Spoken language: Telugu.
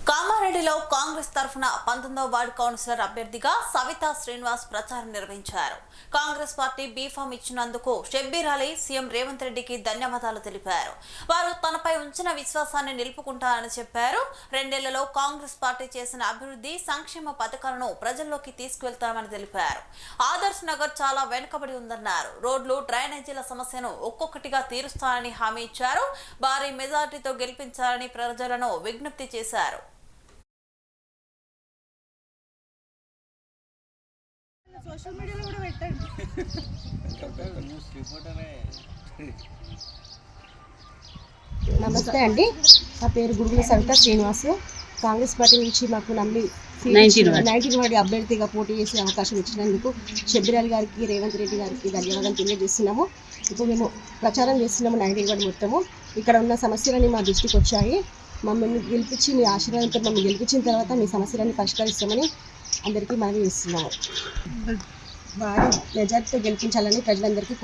కామారెడ్డిలో కాంగ్రెస్ తరఫున 19వ వార్డు కౌన్సిలర్ అభ్యర్థిగా సవితా శ్రీనివాస్ ప్రచారం నిర్వహించారు. కాంగ్రెస్ పార్టీ బీఫామ్ ఇచ్చినందుకు షబ్బీర్ అలీ సీఎం రేవంత్ రెడ్డికి ధన్యవాదాలు తెలిపారు. వారు తనపై ఉంచిన విశ్వాసాన్ని నిలుపుకుంటారని చెప్పారు. 2 ఏళ్లలో కాంగ్రెస్ పార్టీ చేసిన అభివృద్ధి సంక్షేమ పథకాలను ప్రజల్లోకి తీసుకువెళ్తామని తెలిపారు. ఆదర్శ్ నగర్ చాలా వెనుకబడి ఉందన్నారు. రోడ్లు, డ్రైనేజీల సమస్యను ఒక్కొక్కటిగా తీరుస్తానని హామీ ఇచ్చారు. భారీ మెజార్టీతో గెలిపించాలని ప్రజలను విజ్ఞప్తి చేశారు. సోషల్ మీడియాలో కూడా పెట్టండి. నమస్తే అండి, నా పేరు గురుగుల సవితా శ్రీనివాస్. కాంగ్రెస్ పార్టీ నుంచి మాకు నమ్మి 19 వార్డు అభ్యర్థిగా పోటీ చేసే అవకాశం ఇచ్చినందుకు షబ్బీర్ అలీ గారికి, రేవంత్ రెడ్డి గారికి ధన్యవాదాలు తెలియజేస్తున్నాము. ఇప్పుడు మేము ప్రచారం చేస్తున్నాము 19 వార్డు మొత్తము. ఇక్కడ ఉన్న సమస్యలన్నీ మా దృష్టికి వచ్చాయి. మమ్మల్ని గెలిపించి మీ ఆశీర్వాదంతో మమ్మల్ని గెలిపించిన తర్వాత మీ సమస్యలన్నీ పరిష్కరిస్తామని అందరికీ మనవి చేస్తున్నాము. భారీ మెజార్టీతో గెలిపించాలని ప్రజలందరికీ